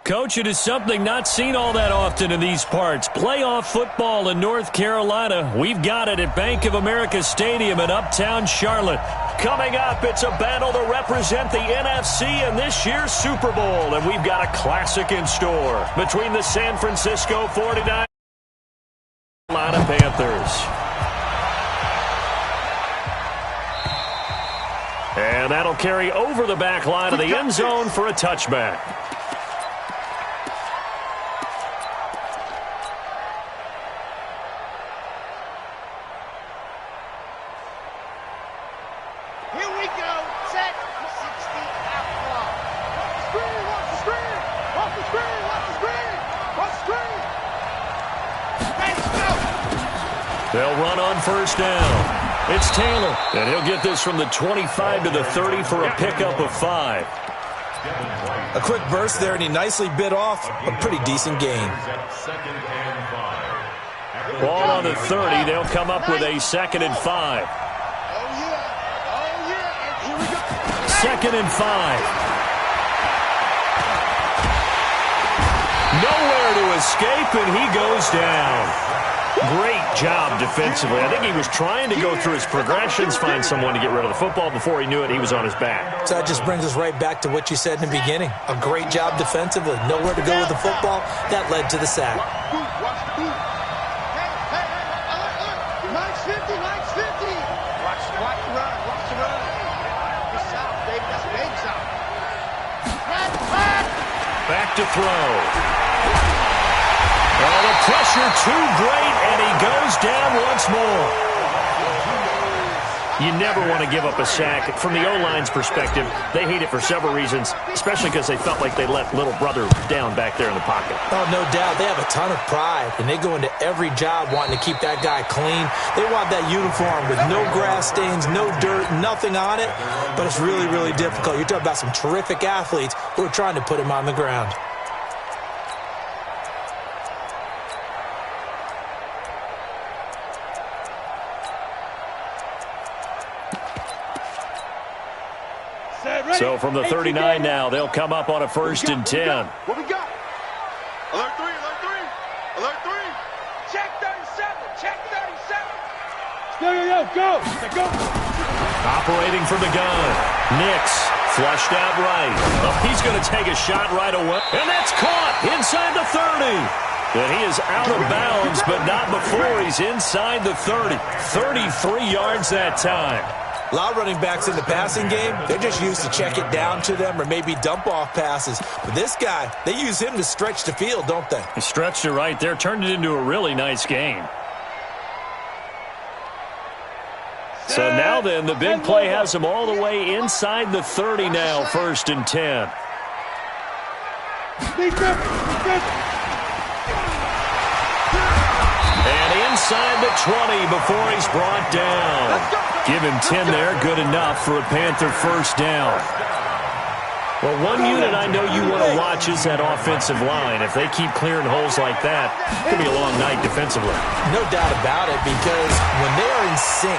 Coach, it is something not seen all that often in these parts. Playoff football in North Carolina. We've got it at Bank of America Stadium in Uptown Charlotte. Coming up, it's a battle to represent the NFC in this year's Super Bowl. And we've got a classic in store between the San Francisco 49ers and the Carolina Panthers. And that'll carry over the back line of the end zone for a touchback. They'll run on first down. It's Taylor, and he'll get this from the 25 to the 30 for a pickup of 5. A quick burst there, and he nicely bit off a pretty decent gain. Ball on the 30. They'll come up with a 2nd and 5. 2nd and 5. Nowhere to escape, and he goes down. Great job defensively. I think he was trying to go through his progressions, find someone to get rid of the football. Before he knew it, he was on his back. So that just brings us right back to what you said in the beginning. A great job defensively. Nowhere to go with the football. That led to the sack. Back to throw. Oh, the pressure too great, and he goes down once more. You never want to give up a sack. From the O-line's perspective, they hate it for several reasons, especially because they felt like they let little brother down back there in the pocket. Oh, no doubt. They have a ton of pride, and they go into every job wanting to keep that guy clean. They want that uniform with no grass stains, no dirt, nothing on it, but it's really, really difficult. You're talking about some terrific athletes who are trying to put him on the ground. So from the 39 now, they'll come up on a 1st and 10. What we got? Alert 3, alert 3, alert 3. Check 37, check 37. Go. Operating from the gun. Nix flushed out right. Oh, he's going to take a shot right away. And that's caught inside the 30. And he is out of bounds, but not before he's inside the 30. 33 yards that time. A lot of running backs in the passing game, they're just used to check it down to them or maybe dump off passes. But this guy, they use him to stretch the field, don't they? He stretched it right there, turned it into a really nice game. So now then, the big play has him all the way inside the 30 now, 1st and 10. And inside the 20 before he's brought down. Give him 10 there, good enough for a Panther 1st down. Well, one unit I know you want to watch is that offensive line. If they keep clearing holes like that, it could be a long night defensively. No doubt about it, because when they are in sync,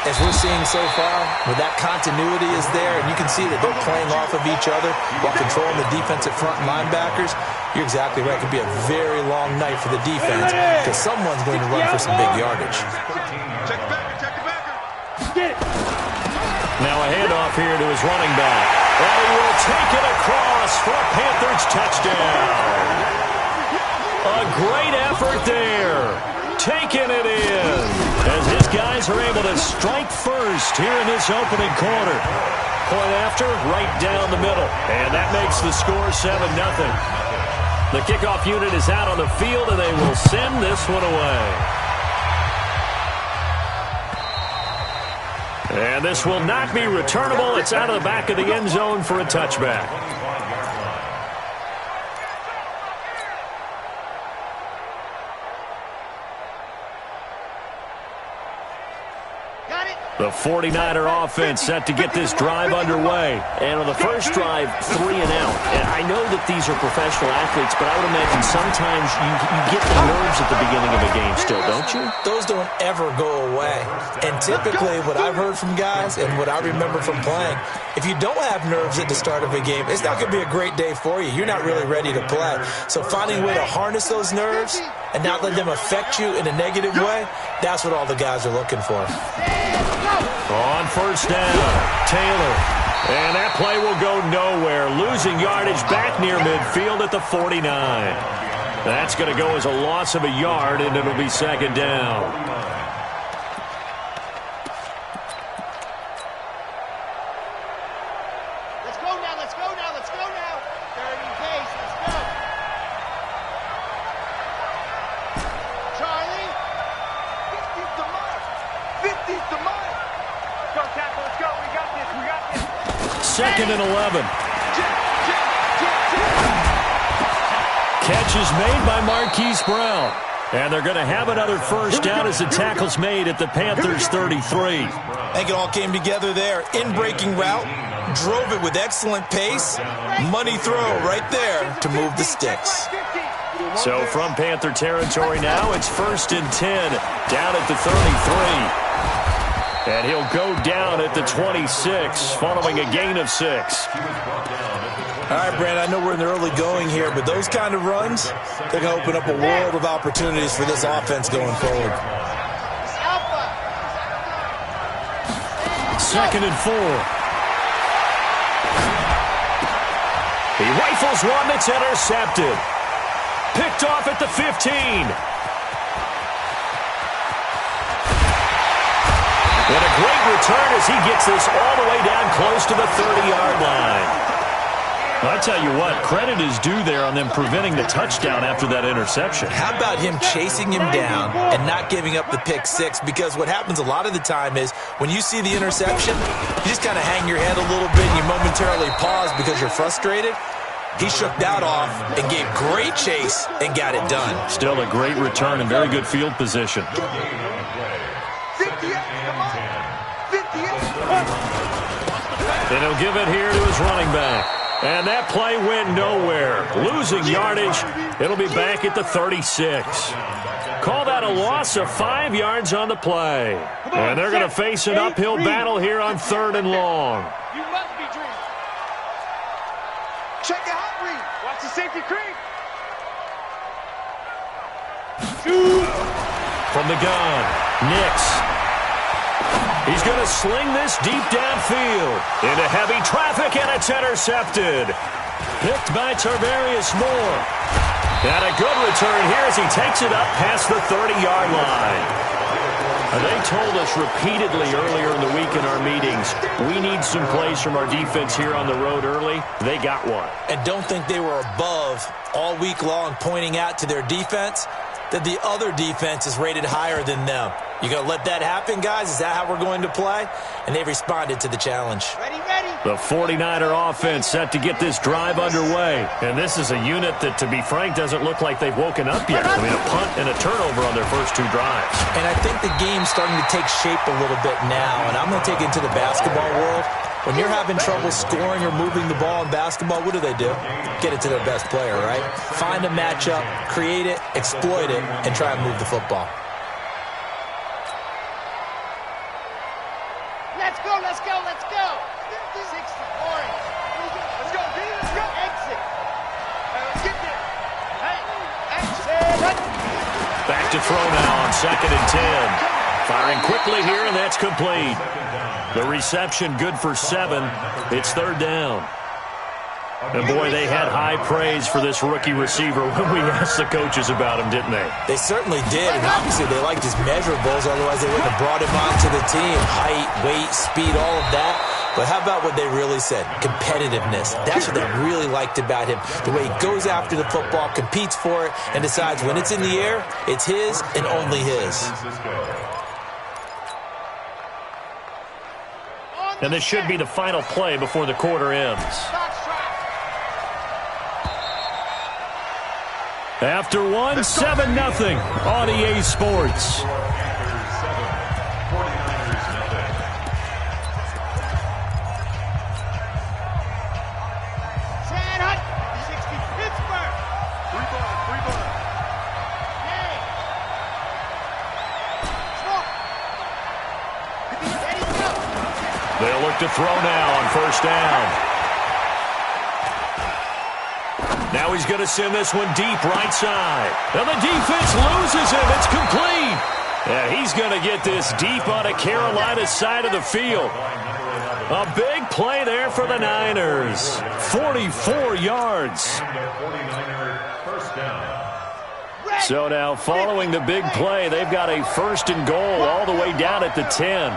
as we're seeing so far, where that continuity is there, and you can see that they're playing off of each other while controlling the defensive front linebackers, you're exactly right. It could be a very long night for the defense because someone's going to run for some big yardage. Check the backer, check the backer. Now a handoff here to his running back. And he will take it across for a Panthers touchdown. A great effort there. Taking it in as his guys are able to strike first here in this opening quarter. Point after, right down the middle. And that makes the score 7-0. The kickoff unit is out on the field, and they will send this one away. And this will not be returnable. It's out of the back of the end zone for a touchback. Got it. The 49er offense set to get this drive underway. And on the first drive, 3 and out. And I know that these are professional athletes, but I would imagine sometimes you get the nerves at the beginning of a game still, don't you? Those don't ever go away. And typically what I've heard from guys and what I remember from playing, if you don't have nerves at the start of a game, it's not going to be a great day for you. You're not really ready to play. So finding a way to harness those nerves and not let them affect you in a negative way, that's what all the guys are looking for. On first down, Taylor. And that play will go nowhere. Losing yardage back near midfield at the 49. That's going to go as a loss of a yard, and it'll be second down. Let's go now, let's go now, let's go now. Third and pace, let's go. Charlie. 50's the mark. 50's the mark. Go, tackle, let's go. We got this, we got this. Second and 11. Catch is made by Marquise Brown. And they're going to have another first down as the tackle's made at the Panthers' 33. I think it all came together there. In-breaking route, drove it with excellent pace. Money throw right there to move the sticks. So from Panther territory now, it's first and 10 down at the 33. And he'll go down at the 26 following a gain of 6. All right, Brand, I know we're in the early going here, but those kind of runs, they're going to open up a world of opportunities for this offense going forward. Second and 4. He rifles one that's intercepted. Picked off at the 15. And a great return as he gets this all the way down close to the 30-yard line. I tell you what, credit is due there on them preventing the touchdown after that interception. How about him chasing him down and not giving up the pick six? Because what happens a lot of the time is when you see the interception, you just kind of hang your head a little bit and you momentarily pause because you're frustrated. He shook that off and gave great chase and got it done. Still a great return and very good field position. 58, come on. 58. And he'll give it here to his running back. And that play went nowhere. Losing yardage. It'll be back at the 36. Call that a loss of 5 yards on the play. And they're going to face an uphill battle here on 3rd and long. You must be dreaming. Check your hot read. Watch the safety creep. From the gun, Nix. He's going to sling this deep downfield into heavy traffic, and it's intercepted. Picked by Tarvarius Moore. And a good return here as he takes it up past the 30-yard line. They told us repeatedly earlier in the week in our meetings, we need some plays from our defense here on the road early. They got one. And don't think they were above all week long pointing out to their defense that the other defense is rated higher than them. You going to let that happen, guys? Is that how we're going to play? And they responded to the challenge. Ready, ready. The 49er offense set to get this drive underway. And this is a unit that, to be frank, doesn't look like they've woken up yet. I mean, a punt and a turnover on their first 2 drives. And I think the game's starting to take shape a little bit now. And I'm going to take it into the basketball world. When you're having trouble scoring or moving the ball in basketball, what do? Get it to their best player, right? Find a matchup, create it, exploit it, and try and move the football. Let's go, let's go, let's go. 60 orange. Let's go, D, let's go. Exit. Let's get there. Hey, exit. Back to throw now on 2nd and 10. Firing quickly here, and that's complete. The reception good for 7. It's 3rd down. And, boy, they had high praise for this rookie receiver when we asked the coaches about him, didn't they? They certainly did, and obviously they liked his measurables, otherwise they wouldn't have brought him onto the team. Height, weight, speed, all of that. But how about what they really said? Competitiveness. That's what they really liked about him. The way he goes after the football, competes for it, and decides when it's in the air, it's his and only his. And this should be the final play before the quarter ends. After 1, 7-0 on EA Sports. throw now on first down. Now he's going to send this one deep right side. And the defense loses him. It's complete. Yeah, he's going to get this deep on a Carolina side of the field. A big play there for the Niners. 44 yards. So now following the big play, they've got a first and goal all the way down at the 10.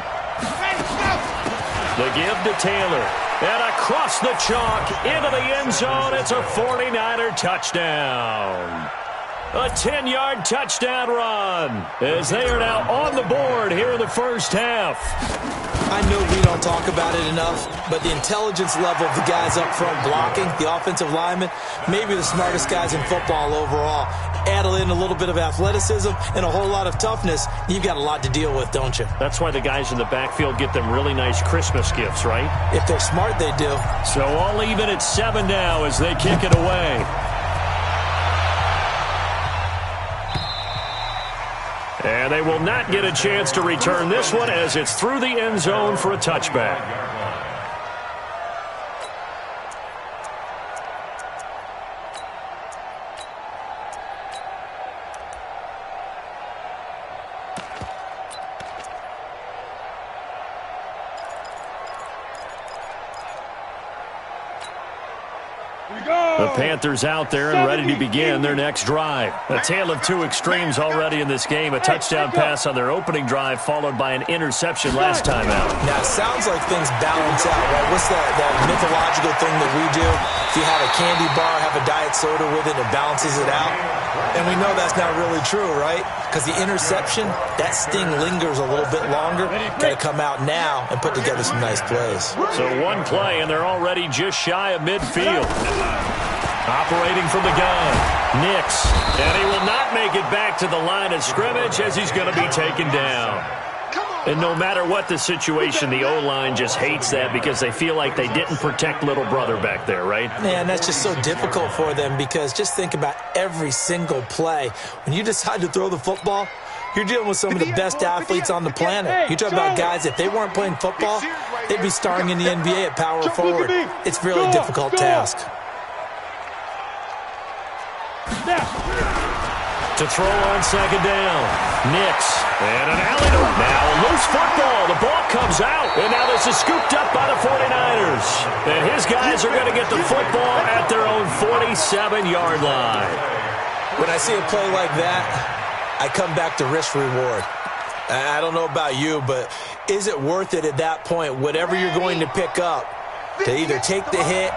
The give to Taylor. And across the chalk into the end zone. It's a 49er touchdown. A 10-yard touchdown run as they are now on the board here in the first half. I know we don't talk about it enough, but the intelligence level of the guys up front blocking, the offensive linemen, maybe the smartest guys in football overall. Add in a little bit of athleticism and a whole lot of toughness, you've got a lot to deal with, don't you? That's why the guys in the backfield get them really nice Christmas gifts, right? If they're smart, they do. So all even at 7 now as they kick it away. And they will not get a chance to return this one as it's through the end zone for a touchback. The Panthers out there and ready to begin their next drive. A tale of two extremes already in this game. A touchdown pass on their opening drive followed by an interception last time out. Now, it sounds like things balance out, right? What's that mythological thing that we do? If you have a candy bar, have a diet soda with it, it balances it out. And we know that's not really true, right? Because the interception, that sting lingers a little bit longer. Got to come out now and put together some nice plays. So one play, and they're already just shy of midfield. Operating from the gun, Nix. And he will not make it back to the line of scrimmage as he's going to be taken down. And no matter what the situation, the O-line just hates that because they feel like they didn't protect little brother back there, right? Man, that's just so difficult for them because just think about every single play. When you decide to throw the football, you're dealing with some of the best athletes on the planet. You talk about guys, if they weren't playing football, they'd be starring in the NBA at power forward. It's a really difficult task. To throw on second down, Nix. And an alley. Now a loose football. The ball comes out. And now this is scooped up by the 49ers. And his guys are going to get the football at their own 47-yard line. When I see a play like that, I come back to risk-reward. I don't know about you, but is it worth it at that point, whatever you're going to pick up, to either take the hit,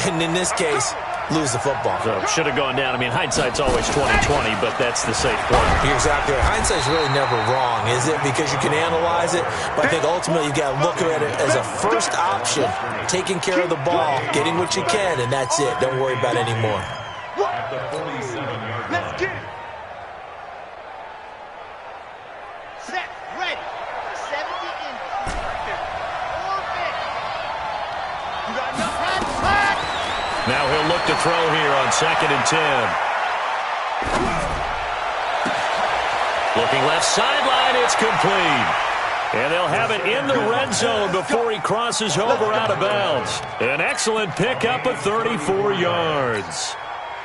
and in this case, lose the football? So should have gone down. I mean, hindsight's always 20/20, but that's the safe point. You're exactly right. Hindsight's really never wrong, is it? Because you can analyze it, but I think ultimately you got to look at it as a first option, taking care of the ball, getting what you can, and that's it. Don't worry about it anymore. Let's get it. Set, ready. 70 in. 4-5. You got enough time. Now he'll look to throw here on 2nd and 10. Looking left sideline, it's complete. And they'll have it in the red zone before he crosses over out of bounds. An excellent pickup of 34 yards.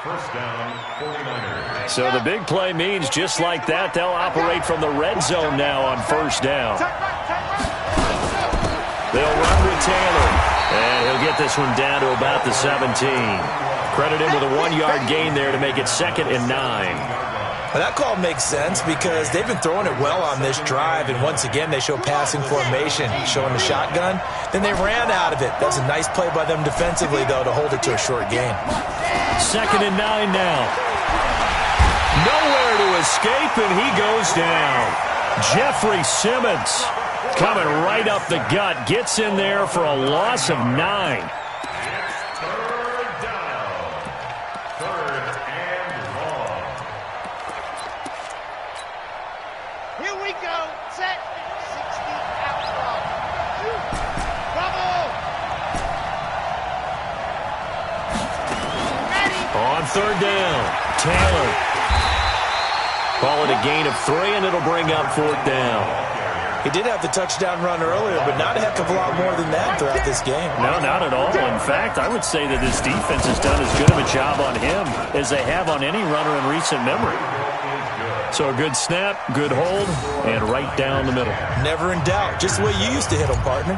First down, 49ers. So the big play means just like that, they'll operate from the red zone now on first down. They'll run with Taylor. And he'll get this one down to about the 17. Credit him with a 1-yard gain there to make it 2nd and 9. Well, that call makes sense because they've been throwing it well on this drive, and once again they show passing formation, showing the shotgun. Then they ran out of it. That's a nice play by them defensively, though, to hold it to a short gain. 2nd and 9 now. Nowhere to escape, and he goes down. Jeffrey Simmons coming right up the gut, gets in there for a loss of 9. Third down. 3rd and long. Here we go. Set. 60 out long. Bravo. Ready. On 3rd down, Taylor. Call it a gain of 3, and it'll bring up 4th down. He did have the touchdown run earlier, but not a heck of a lot more than that throughout this game. No, not at all. In fact, I would say that this defense has done as good of a job on him as they have on any runner in recent memory. So a good snap, good hold, and right down the middle. Never in doubt. Just the way you used to hit them, partner.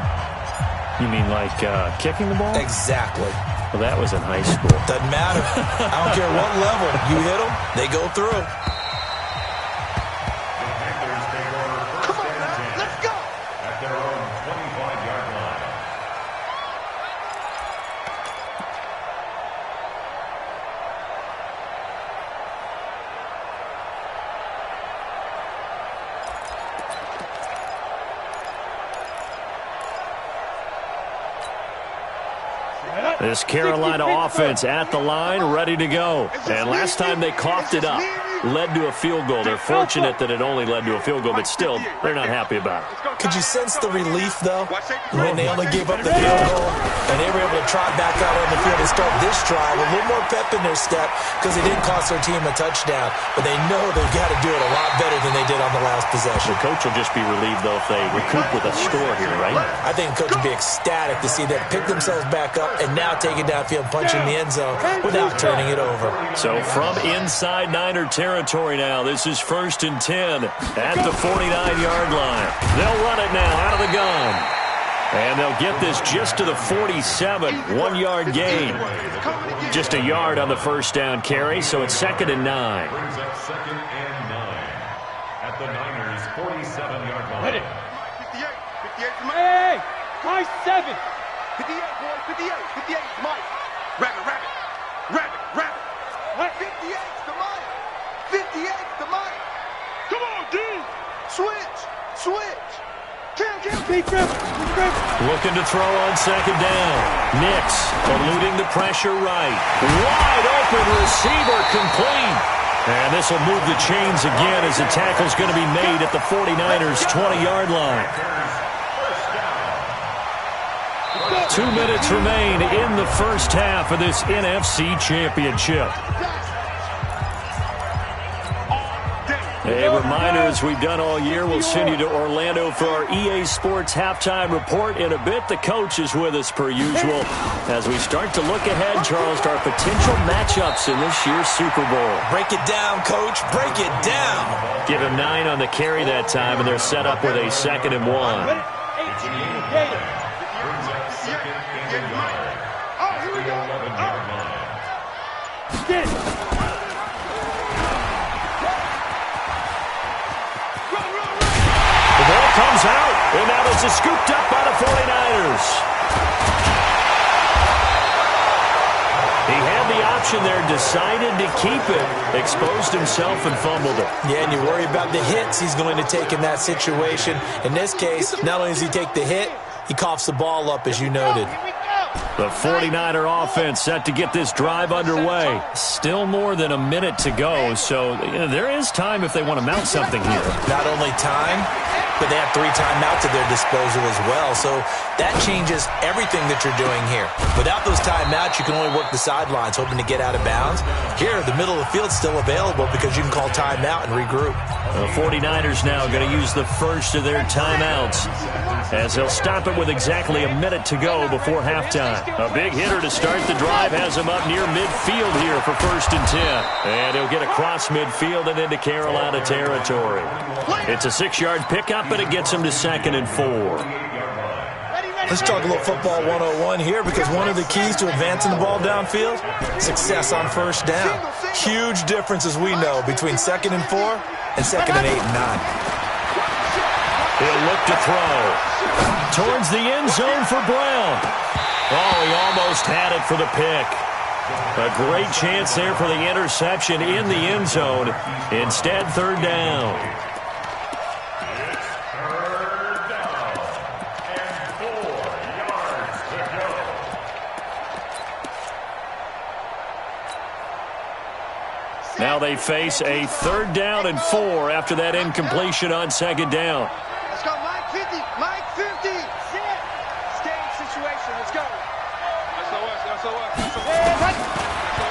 You mean like kicking the ball? Exactly. Well, that was in high school. Doesn't matter. I don't care what level. You hit them, they go through. This Carolina offense at the line, ready to go. And last time they coughed it up, led to a field goal. They're fortunate that it only led to a field goal, but still, they're not happy about it. Could you sense the relief, though, when they only gave up the field goal and they were able to trot back out on the field and start this drive? A little more pep in their step because they didn't cost their team a touchdown, but they know they've got to do it a lot better than they did on the last possession. The coach will just be relieved, though, if they recoup with a score here, right? I think the coach will be ecstatic to see them pick themselves back up and now take it downfield, punch in the end zone without turning it over. So from inside Niner territory now, this is 1st and 10 at the 49-yard line. They'll run it now out of the gun. And they'll get this just to the 47, 1-yard gain. Just a yard on the first down carry, so it's 2nd and 9. Brings up 2nd and 9 at the Niners' 47-yard line. 58. 58 for Mike. Hey, my 7. 58, boy. 58. 58 to Mike. Rabbit. 58 to Mike. 58 to Mike. Come on, D. Switch. Looking to throw on 2nd down. Nix eluding the pressure right. Wide open receiver complete. And this will move the chains again as the tackle's going to be made at the 49ers' 20-yard line. 2 minutes remain in the first half of this NFC Championship. A reminder, as we've done all year, we'll send you to Orlando for our EA Sports halftime report. In a bit, the coach is with us per usual as we start to look ahead, Charles, to our potential matchups in this year's Super Bowl. Break it down, Coach. Break it down. Give him 9 on the carry that time, and they're set up with a 2nd and 1. Brings up 2nd and 9 at the 11-yard line. The ball comes out, and now this is scooped up by the 49ers. He had the option there, decided to keep it, exposed himself and fumbled it. Yeah, and you worry about the hits he's going to take in that situation. In this case, not only does he take the hit, he coughs the ball up, as you noted. The 49er offense set to get this drive underway. Still more than a minute to go, so there is time if they want to mount something here. Not only time, but they have 3 timeouts at their disposal as well, so that changes everything that you're doing here. Without those timeouts, you can only work the sidelines, hoping to get out of bounds. Here, the middle of the field's still available because you can call timeout and regroup. The 49ers now going to use the first of their timeouts as they'll stop it with exactly a minute to go before halftime. A big hitter to start the drive has him up near midfield here for 1st and 10. And he'll get across midfield and into Carolina territory. It's a 6-yard pickup, but it gets him to 2nd and 4. Let's talk a little football 101 here, because one of the keys to advancing the ball downfield, success on 1st down. Huge difference, as we know, between 2nd and 4 and 2nd and 8 and 9. He'll look to throw towards the end zone for Brown. Oh, he almost had it for the pick. A great chance there for the interception in the end zone. Instead, 3rd down. Now they face a 3rd down and 4 after that incompletion on 2nd down. Let's go, Mike 50. Mike 50. Stay situation. Let's go.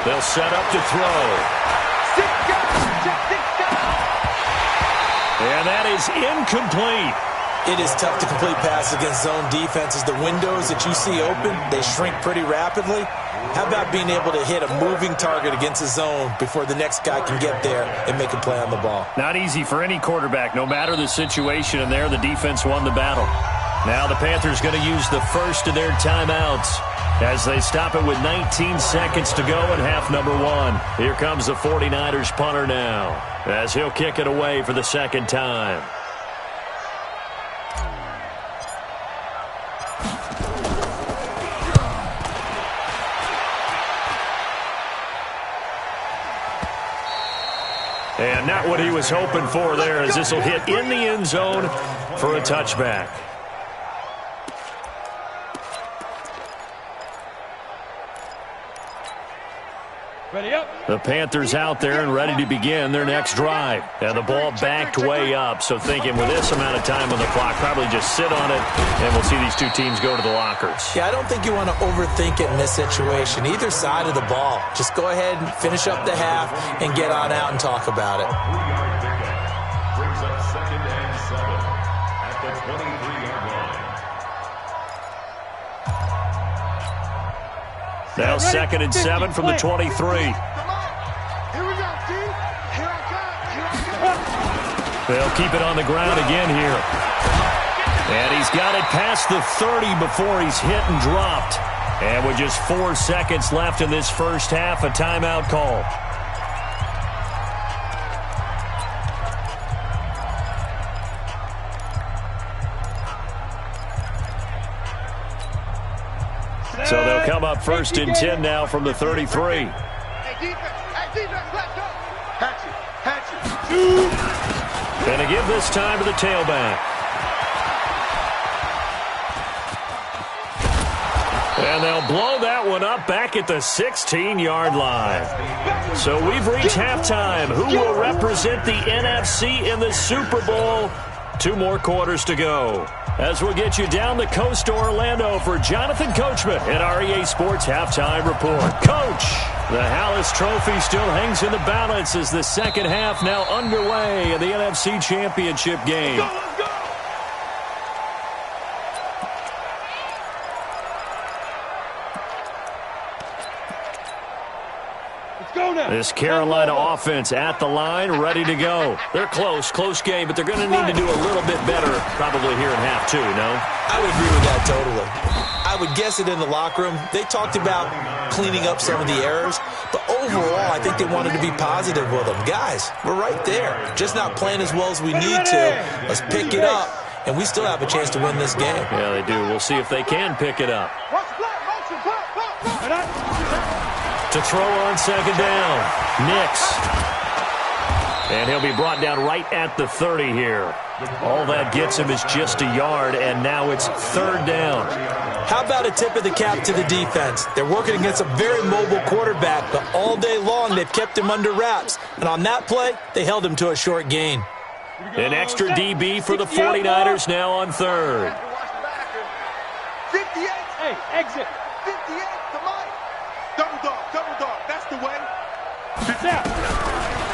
They'll set up to throw. And that is incomplete. It is tough to complete passes against zone defenses. The windows that you see open, they shrink pretty rapidly. How about being able to hit a moving target against a zone before the next guy can get there and make a play on the ball? Not easy for any quarterback, no matter the situation, and there the defense won the battle. Now the Panthers going to use the first of their timeouts as they stop it with 19 seconds to go in half number 1. Here comes the 49ers punter now as he'll kick it away for the second time. And not what he was hoping for there, as this will hit in the end zone for a touchback. Ready up. The Panthers out there and ready to begin their next drive. And the ball backed way up, so thinking with this amount of time on the clock, probably just sit on it, and we'll see these two teams go to the lockers. Yeah, I don't think you want to overthink it in this situation. Either side of the ball. Just go ahead and finish up the half and get on out and talk about it. 3-yard pickup brings up 2nd and 7 at the 23-yard line. Now 2nd and 7 from the 23. Here we go, G. Here I come. They'll keep it on the ground again here. And he's got it past the 30 before he's hit and dropped. And with just 4 seconds left in this first half, a timeout call. So they'll come up 1st and 10 now from the 33. Hey, defense, let's go. Hatch it. Going to give this time to the tailback. And they'll blow that one up back at the 16-yard line. So we've reached halftime. Who will represent the NFC in the Super Bowl? 2 more quarters to go. As we'll get you down the coast to Orlando for Jonathan Coachman at our EA Sports Halftime Report. Coach, the Hallis Trophy still hangs in the balance as the second half now underway in the NFC Championship game. Let's go. This Carolina offense at the line, ready to go. They're close game, but they're going to need to do a little bit better probably here in half 2, no? I would agree with that totally. I would guess it in the locker room. They talked about cleaning up some of the errors, but overall, I think they wanted to be positive with them. Guys, we're right there. Just not playing as well as we need to. Let's pick it up, and we still have a chance to win this game. Yeah, they do. We'll see if they can pick it up. To throw on second down, Nix. And he'll be brought down right at the 30 here. All that gets him is just a yard, and now it's 3rd down. How about a tip of the cap to the defense? They're working against a very mobile quarterback, but all day long they've kept him under wraps. And on that play, they held him to a short gain. An extra DB for the 49ers now on 3rd. 58. Hey, exit. 58 to Mike. Double dog. That's the way.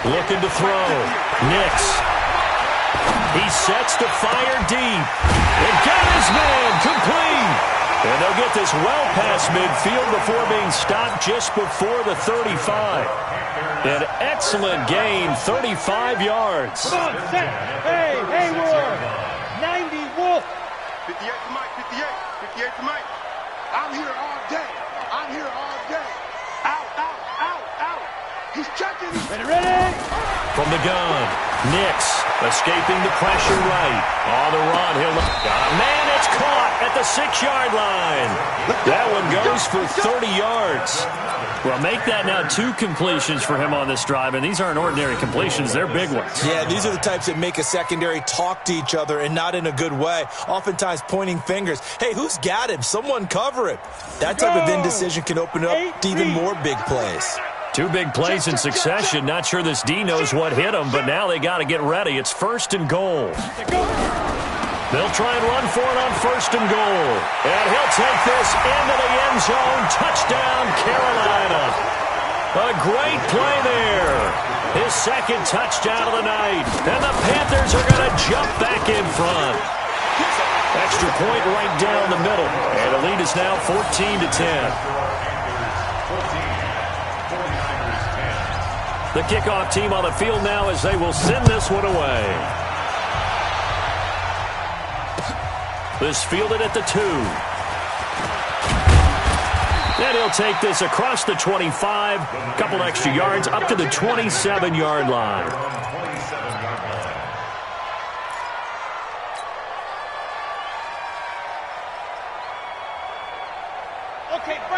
Looking to throw. Nix. He sets to fire deep. And got his man complete. And they'll get this well past midfield before being stopped just before the 35. An excellent gain, 35 yards. Come on, set. Hey, Hayward. 90 Wolf. 58 to Mike. 58 to Mike. I'm here all day. Out. He's checking. Ready. From the gun, Nix escaping the pressure right. On the run, he'll got a man. It's caught at the 6-yard line. That one goes for 30 yards. Well, make that now 2 completions for him on this drive, and these aren't ordinary completions. They're big ones. Yeah, these are the types that make a secondary talk to each other and not in a good way. Oftentimes pointing fingers. Hey, who's got him? Someone cover him. That type of indecision can open up to even more big plays. 2 big plays in succession. Not sure this D knows what hit him, but now they got to get ready. It's 1st and goal. They'll try and run for it on 1st and goal. And he'll take this into the end zone. Touchdown, Carolina. A great play there. His 2nd touchdown of the night. And the Panthers are going to jump back in front. Extra point right down the middle. And the lead is now 14-10. The kickoff team on the field now as they will send this one away. This fielded at the 2. And he'll take this across the 25. A couple extra yards up to the 27-yard line.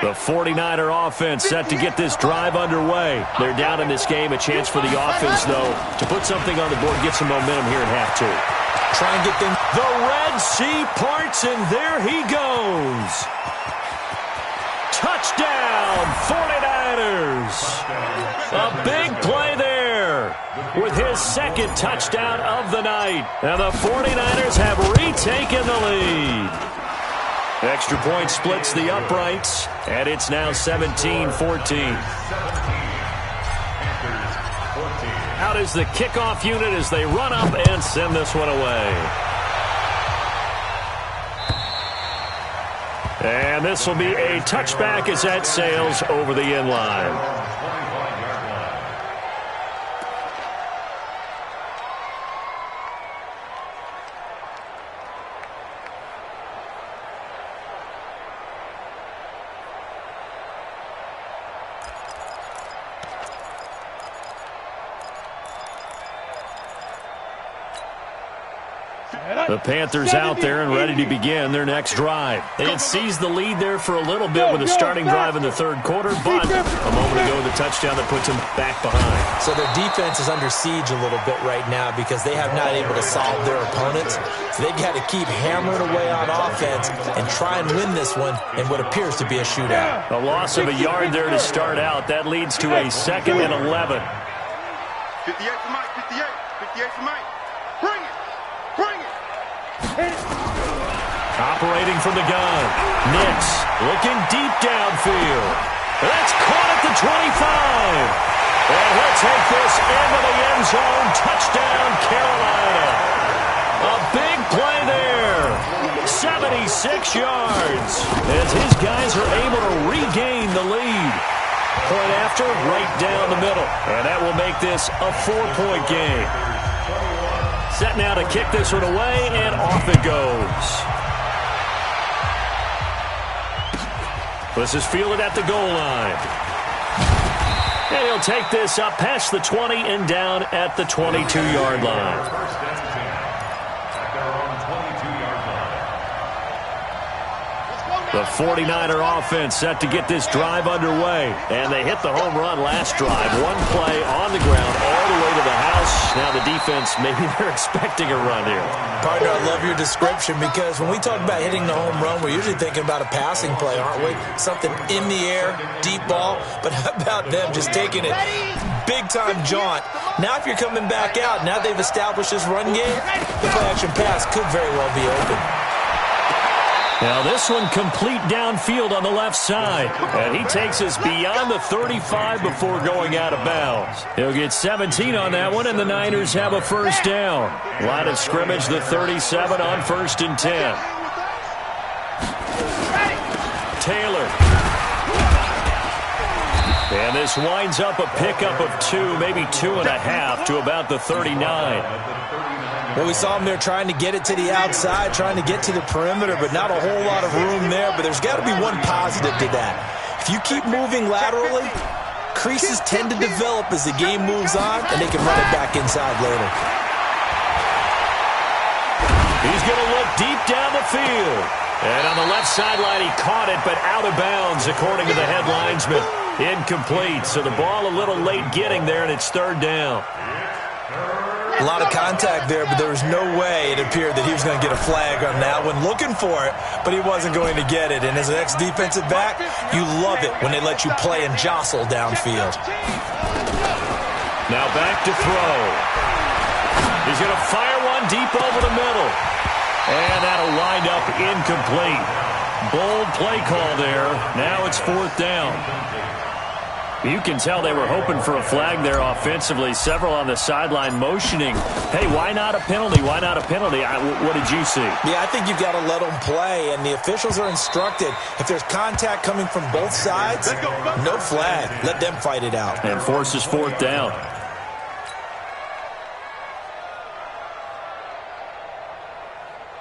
The 49er offense set to get this drive underway. They're down in this game. A chance for the offense, though, to put something on the board, get some momentum here at half 2. Try and get them. The Red Sea parts, and there he goes. Touchdown, 49ers. A big play there with his second touchdown of the night. And the 49ers have retaken the lead. Extra point splits the uprights, and it's now 17-14. Out is the kickoff unit as they run up and send this one away. And this will be a touchback as that sails over the end line. The Panthers out there and ready to begin their next drive. They had seized the lead there for a little bit with a starting drive in the third quarter, but a moment ago the touchdown that puts them back behind. So their defense is under siege a little bit right now because they have not able to solve their opponents. So they've got to keep hammering away on offense and try and win this one in what appears to be a shootout. A loss of a yard there to start out. That leads to a 2nd and 11. 58 for Mike, 58. 58 for Mike. Bring it. Bring it. Operating from the gun. Nix looking deep downfield. That's caught at the 25. And he'll take this into the end zone. Touchdown, Carolina. A big play there. 76 yards as his guys are able to regain the lead. Point after, right down the middle. And that will make this a 4-point game. Set now to kick this one away, and off it goes. This is fielded at the goal line. And he'll take this up past the 20 and down at the 22-yard line. The 49er offense set to get this drive underway. And they hit the home run last drive. One play on the ground all the way to the house. Now the defense, maybe they're expecting a run here. Partner, I love your description because when we talk about hitting the home run, we're usually thinking about a passing play, aren't we? Something in the air, deep ball. But how about them just taking it big-time jaunt? Now if you're coming back out, now they've established this run game, the play-action pass could very well be open. Now this one complete downfield on the left side. And he takes us beyond the 35 before going out of bounds. He'll get 17 on that one, and the Niners have a first down. Line of scrimmage, the 37 on 1st and 10. Taylor. And this winds up a pickup of 2, maybe 2.5 to about the 39. Well, we saw him there trying to get it to the outside, trying to get to the perimeter, but not a whole lot of room there. But there's got to be one positive to that. If you keep moving laterally, creases tend to develop as the game moves on, and they can run it back inside later. He's going to look deep down the field. And on the left sideline, he caught it, but out of bounds, according to the head linesman. Incomplete, so the ball a little late getting there, and it's 3rd down. A lot of contact there, but there was no way it appeared that he was going to get a flag on that one. Looking for it, but he wasn't going to get it. And as an ex-defensive back, you love it when they let you play and jostle downfield. Now back to throw. He's going to fire one deep over the middle. And that'll wind up incomplete. Bold play call there. Now it's 4th down. You can tell they were hoping for a flag there offensively. Several on the sideline motioning, hey, why not a penalty? Why not a penalty? What did you see? Yeah, I think you've got to let them play, and the officials are instructed. If there's contact coming from both sides, no flag. Let them fight it out. And forces fourth down.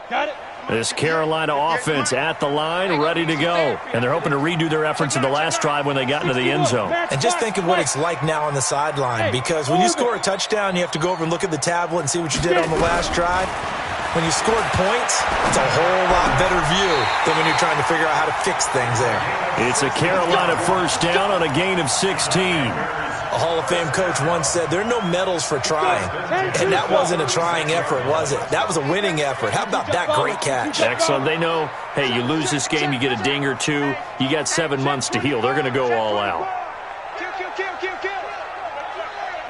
Got it. This Carolina offense at the line, ready to go. And they're hoping to redo their efforts in the last drive when they got into the end zone. And just think of what it's like now on the sideline, because when you score a touchdown, you have to go over and look at the tablet and see what you did on the last drive. When you scored points, it's a whole lot better view than when you're trying to figure out how to fix things there. It's a Carolina first down on a gain of 16. A Hall of Fame coach once said, there are no medals for trying. And that wasn't a trying effort, was it? That was a winning effort. How about that great catch? Excellent. They know, hey, you lose this game, you get a ding or two, you got 7 months to heal. They're going to go all out. Kill.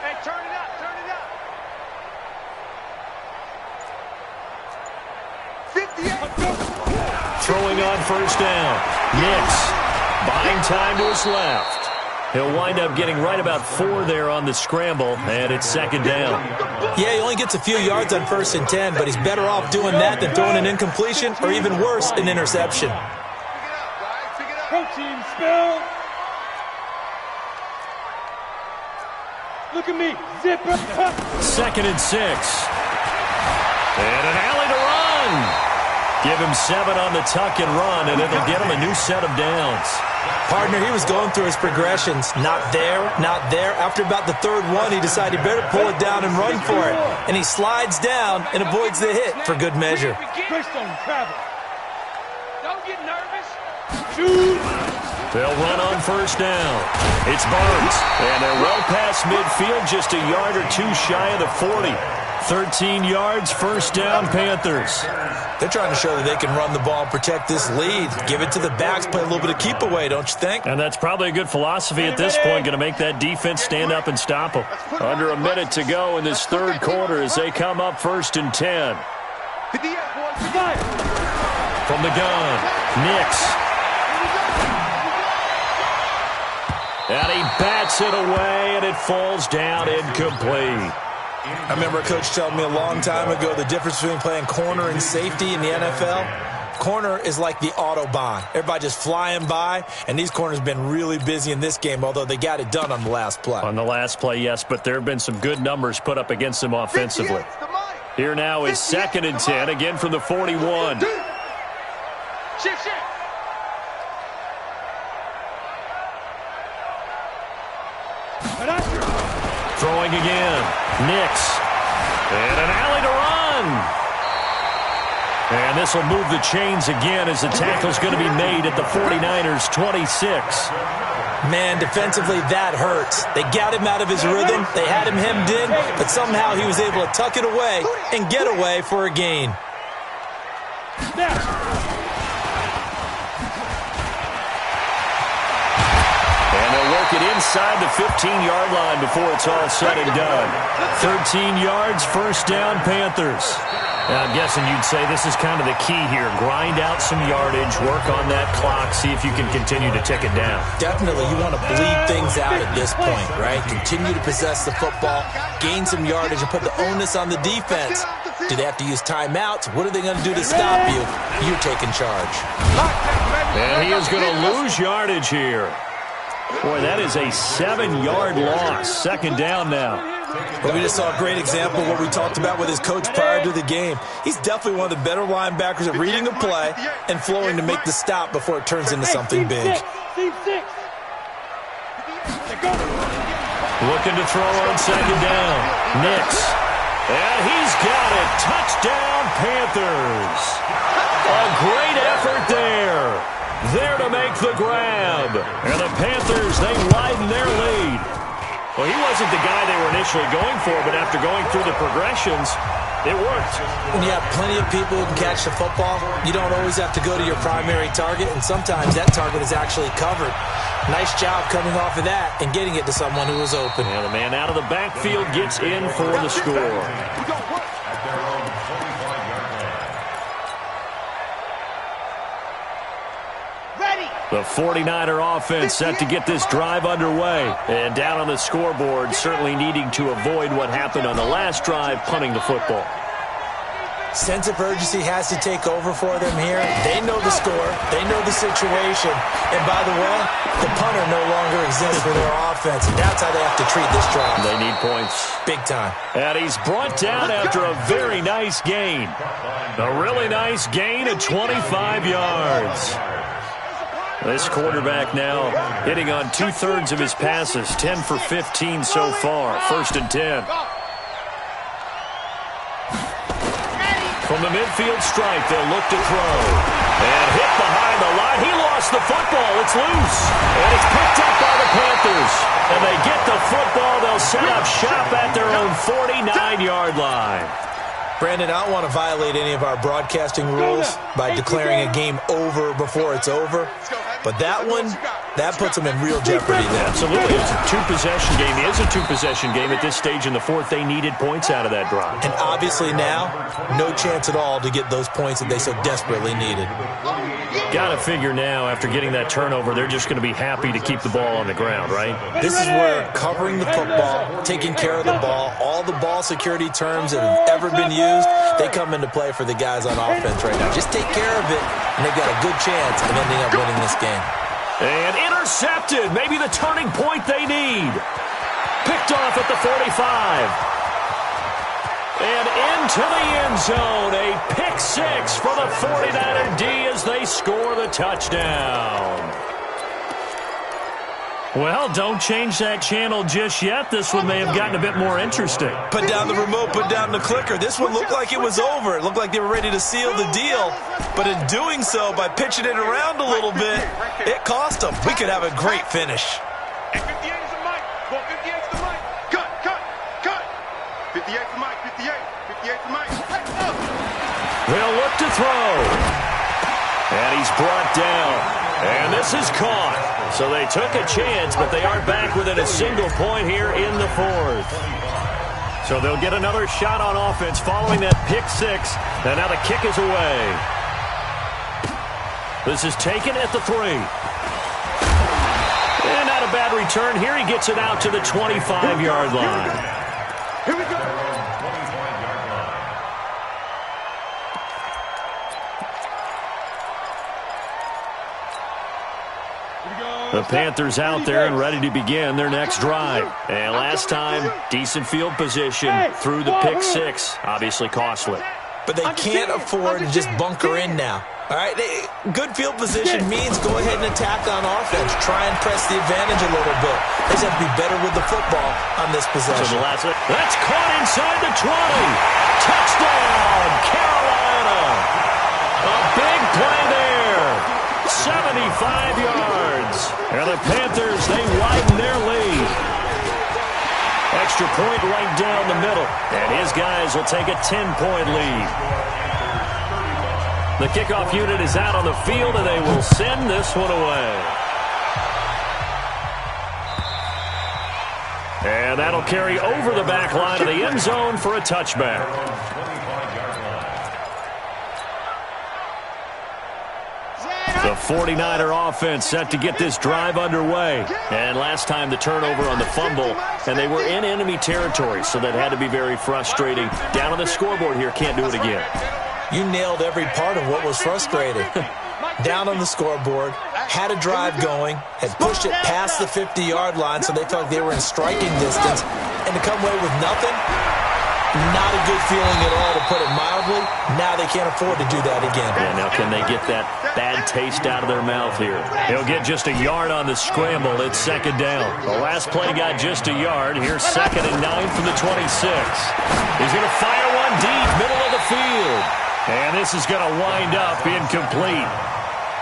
Hey, turn it up. 58. Throwing on first down. Nix buying time to his left. He'll wind up getting right about 4 there on the scramble, and it's second down. Yeah, he only gets a few yards on 1st and 10, but he's better off doing that than throwing an incompletion or even worse, an interception. Protein spill. Look at me. Zipper. 2nd and 6. And an alley to run. Give him 7 on the tuck and run, and it'll get him a new set of downs. Partner, he was going through his progressions. Not there, not there. After about the 3rd one, he decided he better pull it down and run for it. And he slides down and avoids the hit for good measure. Don't get nervous. Shoot. They'll run on first down. It's Barnes, and they're well past midfield, just a yard or two shy of the 40. 13 yards, first down, Panthers. They're trying to show that they can run the ball and protect this lead. Give it to the backs, play a little bit of keep away, don't you think? And that's probably a good philosophy at this point, going to make that defense stand up and stop them. Under a minute to go in this 3rd quarter as they come up 1st and 10. From the gun, Nix. And he bats it away, and it falls down incomplete. I remember a coach telling me a long time ago the difference between playing corner and safety in the NFL. Corner is like the Autobahn. Everybody just flying by, and these corners have been really busy in this game, although they got it done on the last play. On the last play, yes, but there have been some good numbers put up against them offensively. Here now is 2nd and 10, again from the 41. Shift. Throwing again. Nix. And an alley to run. And this will move the chains again as the tackle's going to be made at the 49ers' 26. Man, defensively, that hurts. They got him out of his rhythm. They had him hemmed in, but somehow he was able to tuck it away and get away for a gain. It inside the 15-yard line before it's all said and done. 13 yards, first down, Panthers. Now, I'm guessing you'd say this is kind of the key here. Grind out some yardage, work on that clock, see if you can continue to tick it down. Definitely, you want to bleed things out at this point, right? Continue to possess the football, gain some yardage, and put the onus on the defense. Do they have to use timeouts? What are they going to do to stop you? You're taking charge. And he is going to lose yardage here. Boy, that is a 7-yard loss. Second down now. But we just saw a great example of what we talked about with his coach prior to the game. He's definitely one of the better linebackers at reading a play and flowing to make the stop before it turns into something big. Looking to throw on second down. Nix. And he's got it. Touchdown, Panthers. A great effort there. There to make the grab. And the Panthers, they widen their lead. Well, he wasn't the guy they were initially going for, but after going through the progressions, it worked. When you have plenty of people who can catch the football, you don't always have to go to your primary target, and sometimes that target is actually covered. Nice job coming off of that and getting it to someone who was open. And the man out of the backfield gets in for the score. Ready. The 49er offense set to get this drive underway. And down on the scoreboard, certainly needing to avoid what happened on the last drive, punting the football. Sense of urgency has to take over for them here. They know the score. They know the situation. And by the way, the punter no longer exists for their offense. And that's how they have to treat this drive. They need points. Big time. And he's brought down after a very nice gain. A really nice gain of 25 yards. This quarterback now hitting on 2/3 of his passes, 10 for 15 so far. 1st and 10. From the midfield stripe, they'll look to throw. And hit behind the line. He lost the football. It's loose. And it's picked up by the Panthers. And they get the football. They'll set up shop at their own 49-yard line. Brandon, I don't want to violate any of our broadcasting rules by declaring a game over before it's over. But that one, that puts them in real jeopardy there. Absolutely. It's a two-possession game. It is a two-possession game at this stage in the fourth. They needed points out of that drive. And obviously now, no chance at all to get those points that they so desperately needed. Got to figure now, after getting that turnover, they're just going to be happy to keep the ball on the ground, right? This is where covering the football, taking care of the ball, all the ball security terms that have ever been used, they come into play for the guys on offense right now. Just take care of it, and they've got a good chance of ending up winning this game. And intercepted. Maybe the turning point they need. Picked off at the 45. And into the end zone. A pick six for the 49er D as they score the touchdown. Well, don't change that channel just yet. This one may have gotten a bit more interesting. Put down the remote, put down the clicker. This one looked like it was over. It looked like they were ready to seal the deal. But in doing so, by pitching it around a little bit, it cost them. We could have a great finish. And 58 is the mic. Well, 58 is the mic. Cut, cut, cut. 58 the mic, 58. 58 the mic. They'll look to throw. And he's brought down. And this is caught. So they took a chance, but they are back within a single point here in the fourth. So they'll get another shot on offense following that pick six. And now the kick is away. This is taken at the 3. And not a bad return. Here he gets it out to the 25-yard line. Here we go. The Panthers out there and ready to begin their next drive. And last time, decent field position through the pick six. Obviously costly. But they can't afford to just bunker in now. All right, good field position means go ahead and attack on offense. Try and press the advantage a little bit. They just have to be better with the football on this possession. So that's caught inside the 20. Touchdown, Carolina. A big play there. 75 yards. And the Panthers, they widen their lead. Extra point right down the middle. And his guys will take a 10-point lead. The kickoff unit is out on the field, and they will send this one away. And that'll carry over the back line of the end zone for a touchback. The 49er offense set to get this drive underway. And last time the turnover on the fumble, and they were in enemy territory, so that had to be very frustrating. Down on the scoreboard here, can't do it again. You nailed every part of what was frustrating. Down on the scoreboard, had a drive going, had pushed it past the 50-yard line, so they felt like they were in striking distance, and to come away with nothing, not a good feeling at all, to put it mildly. Now they can't afford to do that again. Yeah, now can they get that bad taste out of their mouth here? He'll get just a yard on the scramble. It's second down. The last play got just a yard. Here's 2nd and 9 from the 26. He's going to fire one deep, middle of the field. And this is going to wind up incomplete.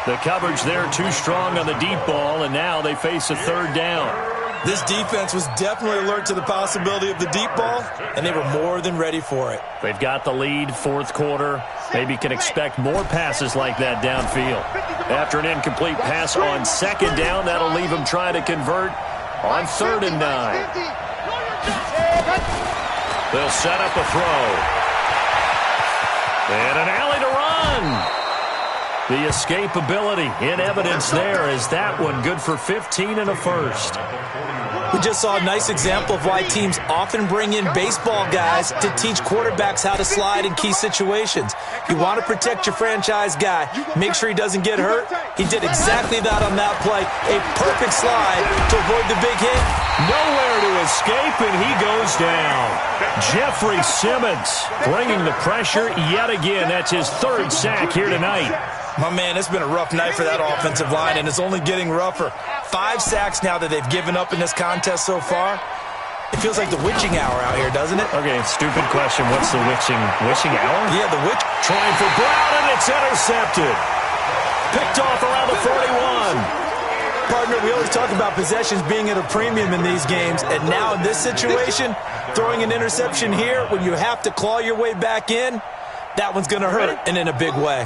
The coverage there too strong on the deep ball, and now they face a 3rd down. This defense was definitely alert to the possibility of the deep ball, and they were more than ready for it. They've got the lead, 4th quarter. Maybe can expect more passes like that downfield. After an incomplete pass on 2nd down, that'll leave them trying to convert on 3rd and 9. They'll set up a throw. And an alley to run. The escapability in evidence there as that one good for 15 and a first. We just saw a nice example of why teams often bring in baseball guys to teach quarterbacks how to slide in key situations. You want to protect your franchise guy. Make sure he doesn't get hurt. He did exactly that on that play. A perfect slide to avoid the big hit. Nowhere to escape, and he goes down. Jeffrey Simmons bringing the pressure yet again. That's his third sack here tonight. My man, it's been a rough night for that offensive line, and it's only getting rougher. 5 sacks now that they've given up in this contest so far. It feels like the witching hour out here, doesn't it? Okay, stupid question. What's the witching hour? Yeah, the witch. Trying for Brown, and it's intercepted. Picked off around the 41. Partner, we always talk about possessions being at a premium in these games, and now in this situation, throwing an interception here when you have to claw your way back in, that one's going to hurt, and in a big way.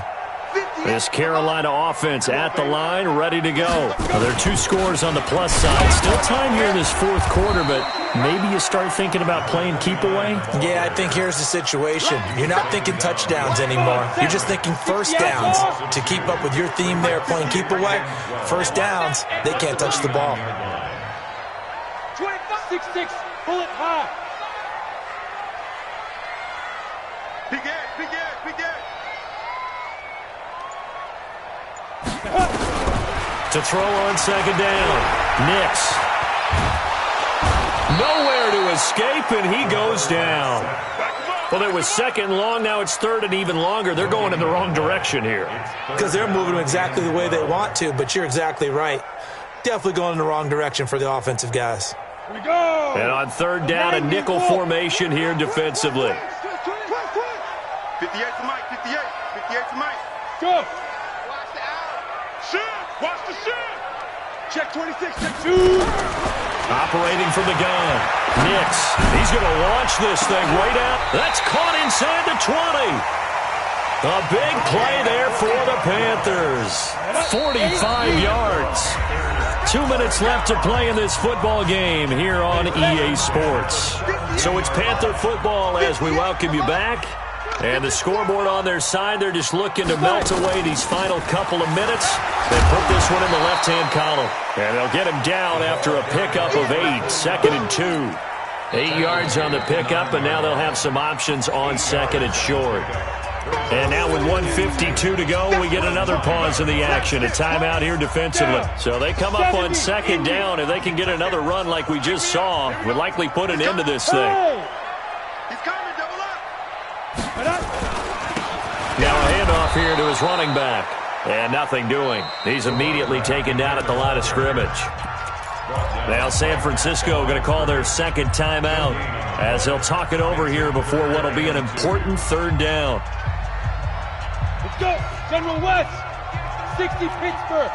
This Carolina offense at the line, ready to go. Well, there are 2 scores on the plus side. Still time here in this fourth quarter, but maybe you start thinking about playing keep away? Yeah, I think here's the situation. You're not thinking touchdowns anymore. You're just thinking first downs. To keep up with your theme there, playing keep away, first downs, they can't touch the ball. 6-6, pull it high. Big Ed, Big Ed, Big Ed. To throw on second down. Nix. Nowhere to escape, and he goes down. Well, it was second and long. Now it's third and even longer. They're going in the wrong direction here. Because they're moving exactly the way they want to, but you're exactly right. Definitely going in the wrong direction for the offensive guys. Here we go. And on third down, a nickel formation here defensively. 58 to Mike, 58. 58 to Mike. Go. Watch the shit! Check 26, check 2. Operating from the gun. Nix. He's going to launch this thing way down. That's caught inside the 20. A big play there for the Panthers. 45 yards. 2 minutes left to play in this football game here on EA Sports. So it's Panther football as we welcome you back. And the scoreboard on their side, they're just looking to melt away these final couple of minutes. They put this one in the left-hand column. And they'll get him down after a pickup of 8, 2nd and 2. 8 yards on the pickup, and now they'll have some options on 2nd and short. And now with 1:52 to go, we get another pause in the action. A timeout here defensively. So they come up on 2nd down. If they can get another run like we just saw, would likely put an end to this thing. Now a handoff here to his running back. And nothing doing. He's immediately taken down at the line of scrimmage. Now San Francisco going to call their second timeout as they'll talk it over here before what will be an important third down. Let's go. General West. 60 Pittsburgh.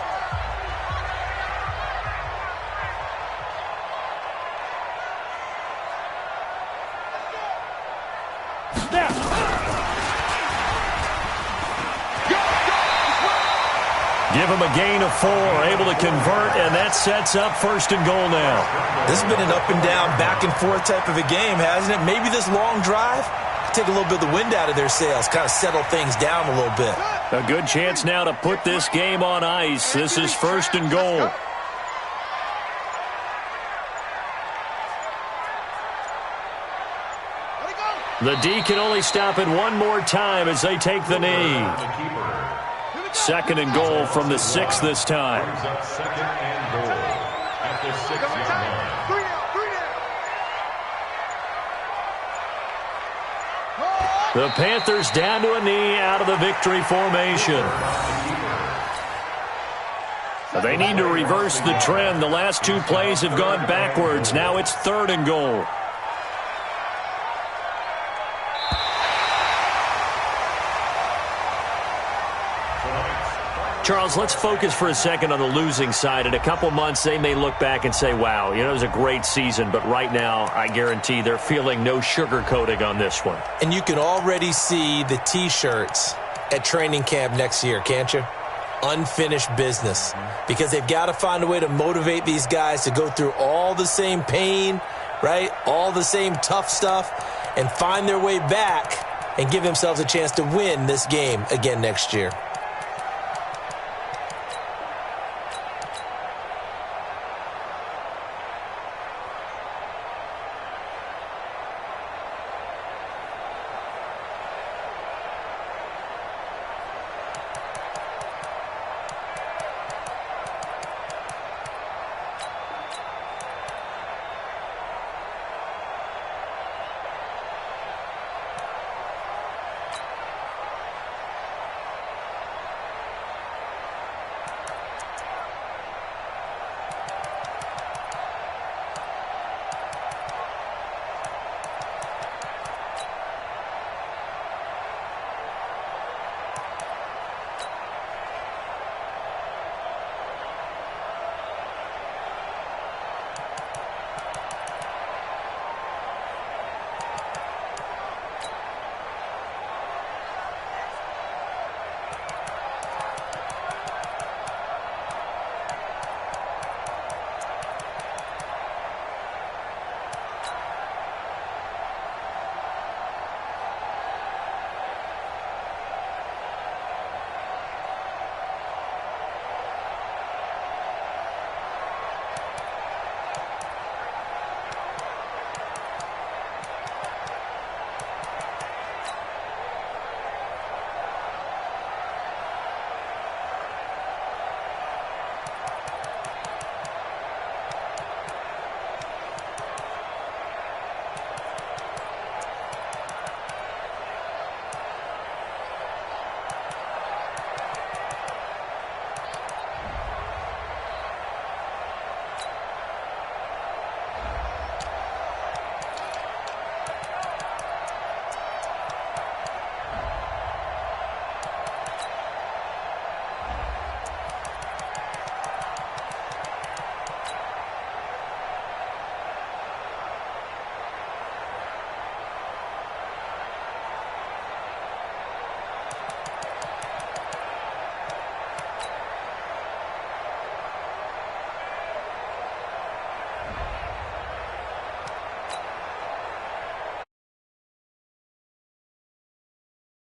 Give him a gain of 4, able to convert, and that sets up 1st and goal now. This has been an up and down, back and forth type of a game, hasn't it? Maybe this long drive, take a little bit of the wind out of their sails, kind of settle things down a little bit. A good chance now to put this game on ice. This is 1st and goal. The D can only stop it one more time as they take the knee. 2nd and goal from the 6 this time. 2nd and goal at the 6-yard line. The Panthers down to a knee out of the victory formation. They need to reverse the trend. The last 2 plays have gone backwards. Now it's 3rd and goal. Charles, let's focus for a second on the losing side. In a couple months, they may look back and say, wow, it was a great season. But right now, I guarantee they're feeling no sugarcoating on this one. And you can already see the T-shirts at training camp next year, can't you? Unfinished business. Because they've got to find a way to motivate these guys to go through all the same pain, right? All the same tough stuff, and find their way back and give themselves a chance to win this game again next year.